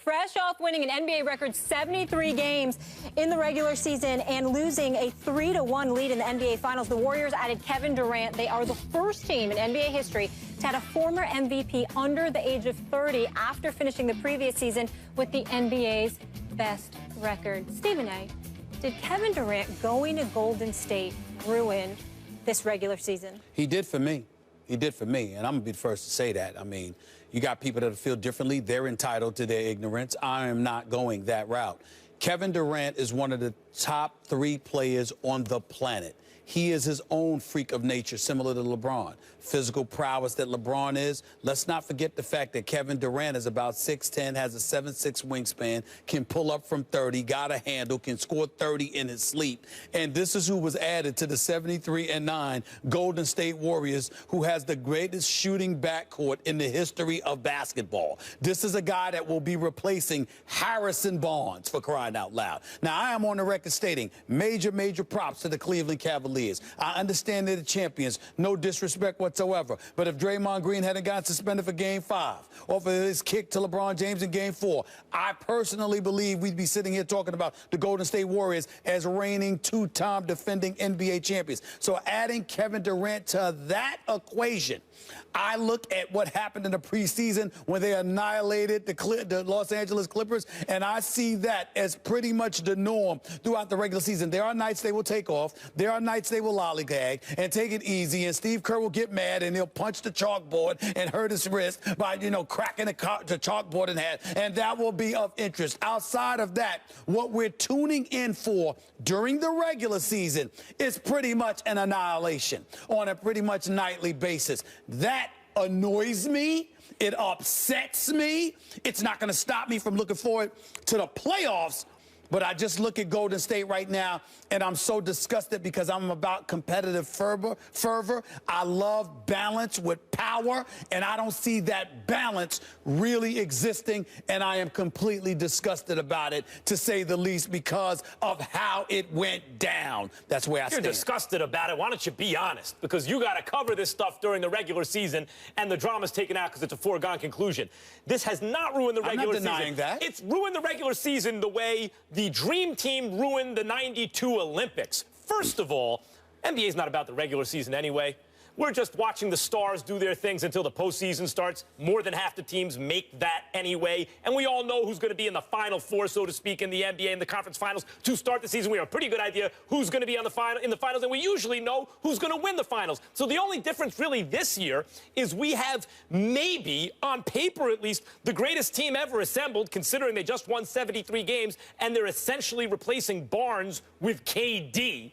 fresh off winning an NBA record 73 games in the regular season and losing a 3-1 lead in the NBA Finals. The Warriors added Kevin Durant. They are the first team in NBA history to add a former MVP under the age of 30 after finishing the previous season with the NBA's best record. Stephen A., did Kevin Durant going to Golden State ruin this regular season? He did for me. He did for me, and I'm going to be the first to say that. I mean, you got people that feel differently. They're entitled to their ignorance. I am not going that route. Kevin Durant is one of the top 3 players on the planet. He is his own freak of nature, similar to LeBron. Physical prowess that LeBron is. Let's not forget the fact that Kevin Durant is about 6'10", has a 7'6" wingspan, can pull up from 30, got a handle, can score 30 in his sleep. And this is who was added to the 73-9 Golden State Warriors, who has the greatest shooting backcourt in the history of basketball. This is a guy that will be replacing Harrison Barnes, for crying out loud. Now, I am on the record stating major props to the Cleveland Cavaliers. I understand they're the champions. No disrespect whatsoever. But if Draymond Green hadn't gotten suspended for Game 5 or for his kick to LeBron James in Game 4, I personally believe we'd be sitting here talking about the Golden State Warriors as reigning 2-time defending NBA champions. So adding Kevin Durant to that equation, I look at what happened in the preseason when they annihilated the Los Angeles Clippers, and I see that as pretty much the norm throughout the regular season. There are nights they will take off. There are nights they will lollygag and take it easy, and Steve Kerr will get mad, and he'll punch the chalkboard and hurt his wrist by, cracking the chalkboard in half, and that will be of interest. Outside of that, what we're tuning in for during the regular season is pretty much an annihilation on a pretty much nightly basis. That annoys me. It upsets me. It's not going to stop me from looking forward to the playoffs. But I just look at Golden State right now, and I'm so disgusted because I'm about competitive fervor. I love balance with power, and I don't see that balance really existing, and I am completely disgusted about it, to say the least, because of how it went down. That's where I stand. You're disgusted about it. Why don't you be honest? Because you got to cover this stuff during the regular season, and the drama's taken out because it's a foregone conclusion. This has not ruined the regular season. I'm not denying that. It's ruined the regular season the way the Dream Team ruined the '92 Olympics. First of all, NBA's not about the regular season anyway. We're just watching the stars do their things until the postseason starts. More than half the teams make that anyway. And we all know who's going to be in the Final Four, so to speak, in the NBA and the conference finals to start the season. We have a pretty good idea who's going to be in the finals, and we usually know who's going to win the finals. So the only difference really this year is we have maybe, on paper at least, the greatest team ever assembled, considering they just won 73 games, and they're essentially replacing Barnes with KD.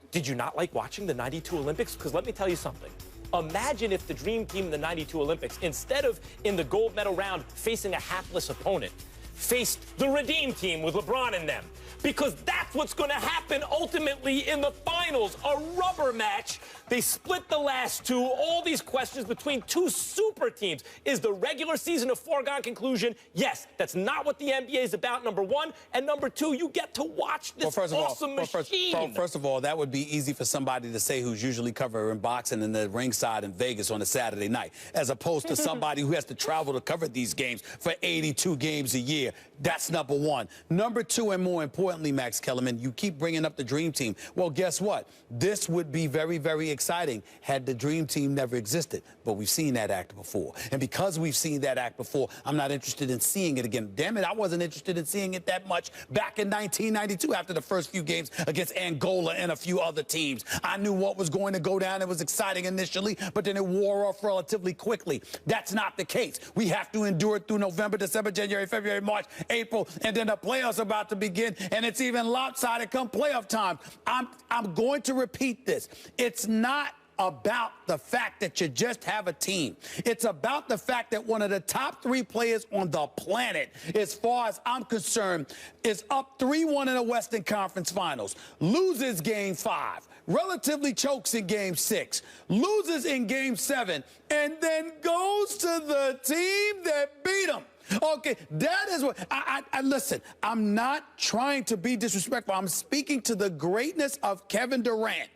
Did you not like watching the '92 Olympics? Because let me tell you something. Imagine if the Dream Team in the '92 Olympics, instead of in the gold medal round facing a hapless opponent, faced the Redeem Team with LeBron in them. Because that's what's going to happen ultimately in the finals, a rubber match. They split the last two. All these questions between two super teams. Is the regular season a foregone conclusion? Yes, that's not what the NBA is about, number one. And number two, you get to watch this awesome machine. First of all, that would be easy for somebody to say who's usually covering boxing in the ringside in Vegas on a Saturday night, as opposed to somebody who has to travel to cover these games for 82 games a year. That's number one. Number two, and more importantly, Max Kellerman, you keep bringing up the Dream Team. Well, guess what? This would be very, very exciting had the Dream Team never existed. But we've seen that act before. And because we've seen that act before, I'm not interested in seeing it again. Damn it, I wasn't interested in seeing it that much back in 1992 after the first few games against Angola and a few other teams. I knew what was going to go down. It was exciting initially, but then it wore off relatively quickly. That's not the case. We have to endure it through November, December, January, February, March, April, and then the playoffs are about to begin, and it's even lopsided come playoff time. I'm going to repeat this. It's not about the fact that you just have a team. It's about the fact that one of the top 3 players on the planet, as far as I'm concerned, is up 3-1 in the Western Conference Finals, loses Game 5, relatively chokes in Game 6, loses in Game 7, and then goes to the team that beat him. Okay, that is what I listen. I'm not trying to be disrespectful. I'm speaking to the greatness of Kevin Durant.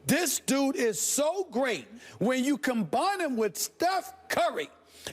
This dude is so great when you combine him with Steph Curry.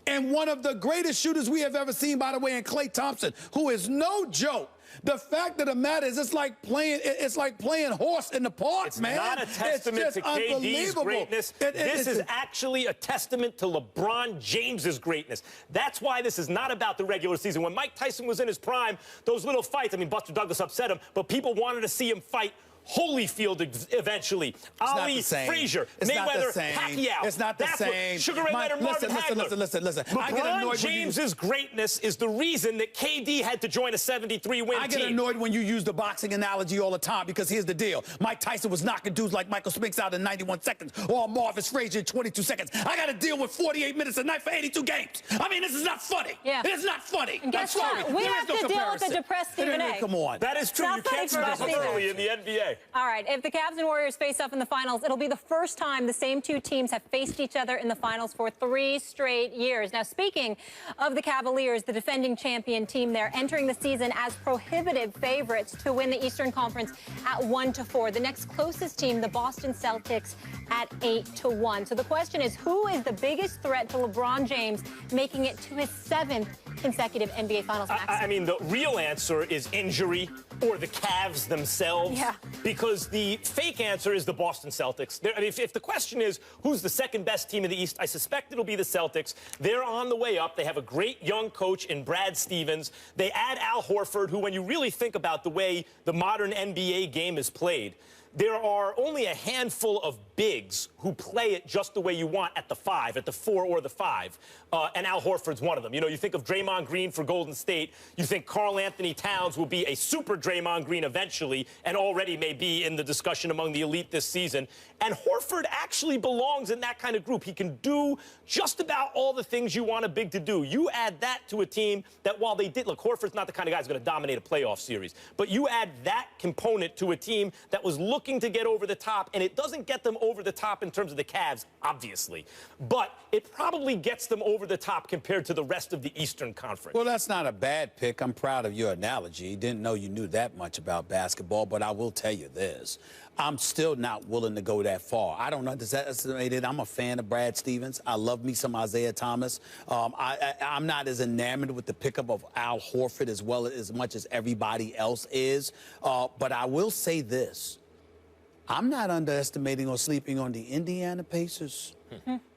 And one of the greatest shooters we have ever seen, by the way, in Klay Thompson, who is no joke. The fact of the matter is, it's like playing horse in the park, it's man. It's not a testament to KD's greatness. This is actually a testament to LeBron James's greatness. That's why this is not about the regular season. When Mike Tyson was in his prime, those little fights, I mean, Buster Douglas upset him, but people wanted to see him fight Holyfield eventually. Ali, Frazier, Mayweather, Pacquiao. It's not the same. Sugar Ray Leonard, Marvin Hagler. Listen. LeBron James's greatness is the reason that KD had to join a 73-win team. I get annoyed when you use the boxing analogy all the time, because here's the deal. Mike Tyson was knocking dudes like Michael Spinks out in 91 seconds, or Marvin Frazier in 22 seconds. I got to deal with 48 minutes a night for 82 games. I mean, this is not funny. Yeah. It's not funny. And guess what? We have to deal with the depressed Stephen A. Come on. That is true. You can't stop early in the NBA. All right, if the Cavs and Warriors face up in the finals, it'll be the first time the same two teams have faced each other in the finals for 3 straight years. Now, speaking of the Cavaliers, the defending champion team, they're entering the season as prohibitive favorites to win the Eastern Conference at 1-4. The next closest team, the Boston Celtics, at 8-1. So the question is, who is the biggest threat to LeBron James making it to his 7th consecutive NBA Finals, Max? I mean, the real answer is injury or the Cavs themselves. Yeah. Because the fake answer is the Boston Celtics. I mean, if the question is who's the second best team in the East, I suspect it'll be the Celtics. They're on the way up. They have a great young coach in Brad Stevens. They add Al Horford, who, when you really think about the way the modern NBA game is played, there are only a handful of bigs who play it just the way you want at the 5, at the 4 or the 5. And Al Horford's one of them. You know, you think of Draymond Green for Golden State. You think Karl Anthony Towns will be a super Draymond Green eventually, and already may be in the discussion among the elite this season. And Horford actually belongs in that kind of group. He can do just about all the things you want a big to do. You add that to a team that, while they did, look, Horford's not the kind of guy who's going to dominate a playoff series. But you add that component to a team that was looking to get over the top, and it doesn't get them over the top in terms of the Cavs, obviously. But it probably gets them over the top compared to the rest of the Eastern Conference. Well, that's not a bad pick. I'm proud of your analogy. Didn't know you knew that much about basketball, but I will tell you this. I'm still not willing to go that far. I don't underestimate it. I'm a fan of Brad Stevens. I love me some Isaiah Thomas. I'm not as enamored with the pickup of Al Horford as much as everybody else is. But I will say this. I'm not underestimating or sleeping on the Indiana Pacers.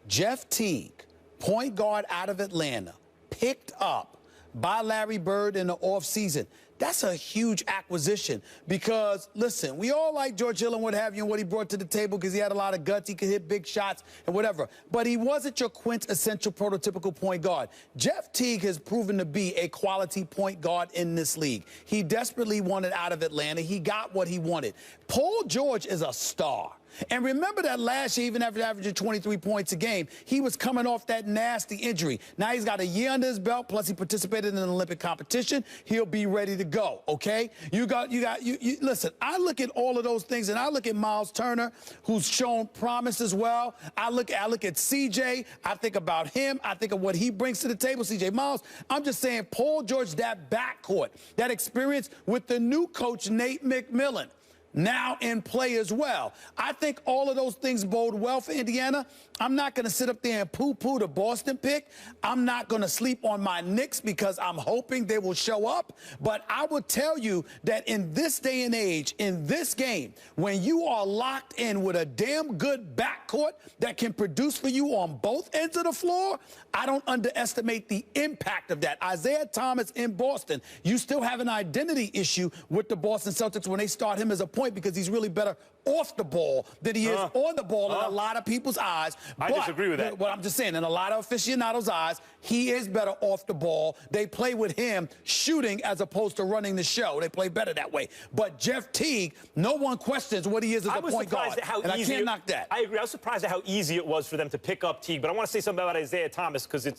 Jeff Teague, point guard out of Atlanta, picked up by Larry Bird in the offseason. That's a huge acquisition because, listen, we all like George Hill and what have you and what he brought to the table because he had a lot of guts. He could hit big shots and whatever. But he wasn't your quintessential prototypical point guard. Jeff Teague has proven to be a quality point guard in this league. He desperately wanted out of Atlanta. He got what he wanted. Paul George is a star. And remember that last year, even after averaging 23 points a game, he was coming off that nasty injury. Now he's got a year under his belt, plus he participated in an Olympic competition. He'll be ready to go, okay? Listen, I look at all of those things, and I look at Miles Turner, who's shown promise as well. I look at CJ. I think about him. I think of what he brings to the table, CJ Miles. I'm just saying, Paul George, that backcourt, that experience with the new coach, Nate McMillan, now in play as well. I think all of those things bode well for Indiana. I'm not going to sit up there and poo-poo the Boston pick. I'm not going to sleep on my Knicks because I'm hoping they will show up. But I will tell you that in this day and age, in this game, when you are locked in with a damn good backcourt that can produce for you on both ends of the floor, I don't underestimate the impact of that. Isaiah Thomas in Boston, you still have an identity issue with the Boston Celtics when they start him as a point because he's really better off the ball than he is on the ball in a lot of people's eyes. I disagree with that. Well, I'm just saying, in a lot of aficionados' eyes, he is better off the ball. They play with him shooting as opposed to running the show. They play better that way. But Jeff Teague, no one questions what he is as a point guard. I can't knock that. I agree. I was surprised at how easy it was for them to pick up Teague. But I want to say something about Isaiah Thomas because it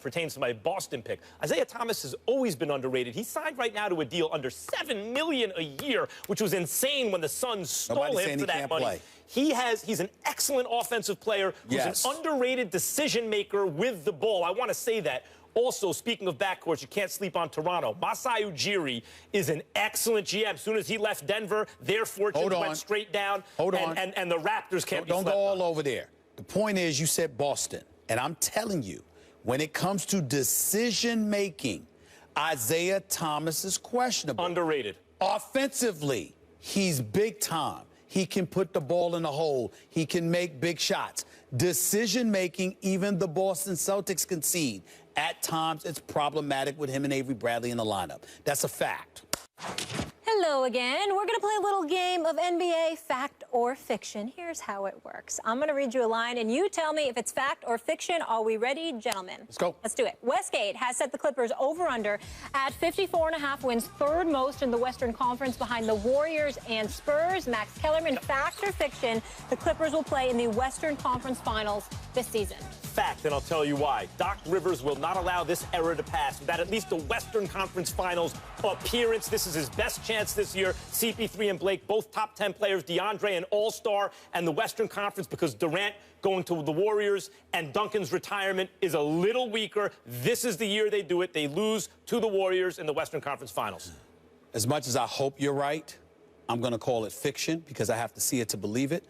pertains to my Boston pick. Isaiah Thomas has always been underrated. He's signed right now to a deal under $7 million a year, which was insane when the Suns stole him for that money. He's an excellent offensive player who's an underrated decision maker with the ball. I want to say that. Also, speaking of backcourts, you can't sleep on Toronto. Masai Ujiri is an excellent GM. As soon as he left Denver, their fortunes went straight down. And the Raptors can't be slept on. Don't go all over there. The point is, you said Boston. And I'm telling you, when it comes to decision-making, Isaiah Thomas is questionable. Underrated. Offensively, he's big time. He can put the ball in the hole. He can make big shots. Decision-making, even the Boston Celtics concede. At times, it's problematic with him and Avery Bradley in the lineup. That's a fact. Hello again. We're going to play a little game of NBA fact or fiction. Here's how it works. I'm going to read you a line, and you tell me if it's fact or fiction. Are we ready, gentlemen? Let's go. Let's do it. Westgate has set the Clippers over-under at 54.5 wins, third most in the Western Conference behind the Warriors and Spurs. Max Kellerman, fact or fiction, the Clippers will play in the Western Conference Finals this season. Fact, and I'll tell you why. Doc Rivers will not allow this era to pass without at least a Western Conference Finals appearance. This is his best chance this year. CP3 and Blake, both top 10 players. DeAndre, an all-star, and the Western Conference, because Durant going to the Warriors and Duncan's retirement is a little weaker. This is the year they do it. They lose to the Warriors in the Western Conference Finals. As much as I hope you're right, I'm going to call it fiction because I have to see it to believe it.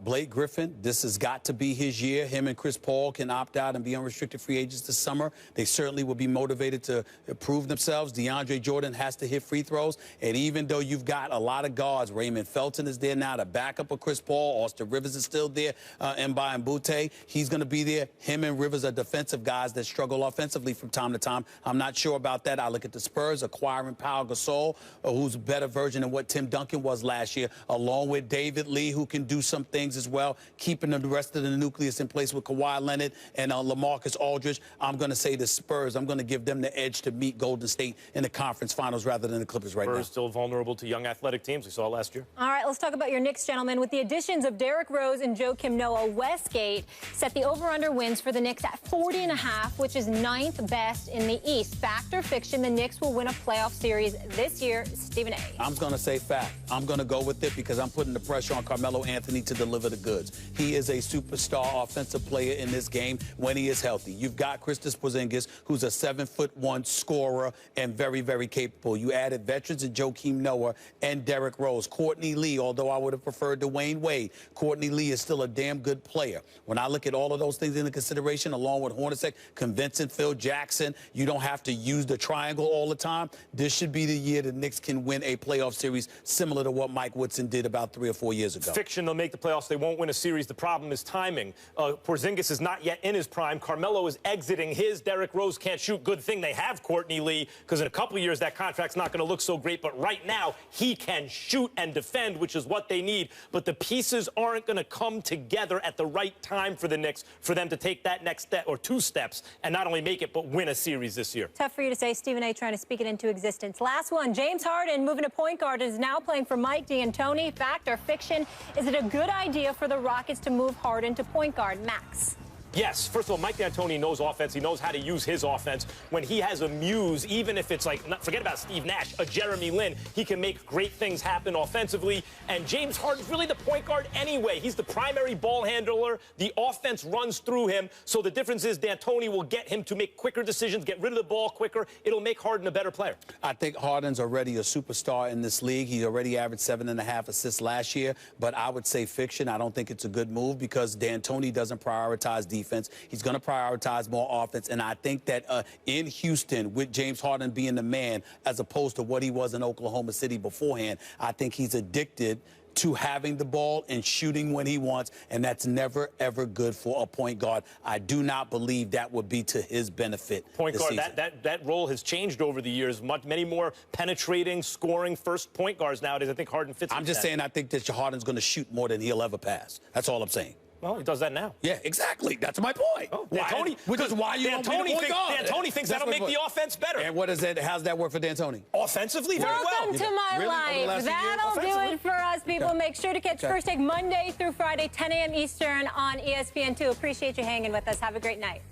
Blake Griffin, this has got to be his year. Him and Chris Paul can opt out and be unrestricted free agents this summer. They certainly will be motivated to prove themselves. DeAndre Jordan has to hit free throws. And even though you've got a lot of guards, Raymond Felton is there now, the backup of Chris Paul. Austin Rivers is still there. Mba and Butte, he's going to be there. Him and Rivers are defensive guys that struggle offensively from time to time. I'm not sure about that. I look at the Spurs acquiring Pau Gasol, who's a better version than what Tim Duncan was last year, along with David Lee, who can do some things as well, keeping the rest of the nucleus in place with Kawhi Leonard and LaMarcus Aldridge. I'm going to say the Spurs. I'm going to give them the edge to meet Golden State in the conference finals rather than the Clippers right now. Spurs still vulnerable to young athletic teams. We saw last year. All right, let's talk about your Knicks, gentlemen. With the additions of Derrick Rose and Joakim Noah, Westgate set the over-under wins for the Knicks at 40.5, which is 9th best in the East. Fact or fiction, the Knicks will win a playoff series this year. Stephen A. I'm going to say fact. I'm going to go with it because I'm putting the pressure on Carmelo Anthony to deliver the goods. He is a superstar offensive player in this game when he is healthy. You've got Kristaps Porzingis, who's a 7'1" scorer and very, very capable. You added veterans in Joakim Noah and Derrick Rose. Courtney Lee, although I would have preferred Dwayne Wade, Courtney Lee is still a damn good player. When I look at all of those things into consideration, along with Hornacek, convincing Phil Jackson, you don't have to use the triangle all the time. This should be the year the Knicks can win a playoff series similar to what Mike Woodson did about 3 or 4 years ago. Fiction, they'll make the playoffs. They won't win a series. The problem is timing. Porzingis is not yet in his prime. Carmelo is exiting his. Derrick Rose can't shoot. Good thing they have Courtney Lee, because in a couple of years that contract's not going to look so great. But right now, he can shoot and defend, which is what they need. But the pieces aren't going to come together at the right time for the Knicks for them to take that next step or 2 steps and not only make it, but win a series this year. Tough for you to say. Stephen A. trying to speak it into existence. Last one, James Harden moving to point guard is now playing for Mike D'Antoni. Fact or fiction, is it a good idea for the Rockets to move Harden to point guard? Max. Yes. First of all, Mike D'Antoni knows offense. He knows how to use his offense. When he has a muse, even if it's like, forget about Steve Nash, a Jeremy Lin, he can make great things happen offensively. And James Harden's really the point guard anyway. He's the primary ball handler. The offense runs through him. So the difference is D'Antoni will get him to make quicker decisions, get rid of the ball quicker. It'll make Harden a better player. I think Harden's already a superstar in this league. He already averaged 7.5 assists last year. But I would say fiction. I don't think it's a good move because D'Antoni doesn't prioritize defense. He's going to prioritize more offense. And I think that in Houston, with James Harden being the man, as opposed to what he was in Oklahoma City beforehand, I think he's addicted to having the ball and shooting when he wants, and that's never, ever good for a point guard. I do not believe that would be to his benefit. Point guard, that role has changed over the years. Many more penetrating, scoring first point guards nowadays. I think Harden fits. I'm just saying I think that Harden's going to shoot more than he'll ever pass. That's all I'm saying. Well, he does that now. Yeah, exactly. That's my point. Oh, D'Antoni, D'Antoni thinks that'll make the offense better. And what is that? How's that work for D'Antoni? Offensively, very well. Welcome to my life. That'll do it for us, people. Okay. Make sure to catch First Take Monday through Friday, 10 a.m. Eastern on ESPN2. Appreciate you hanging with us. Have a great night.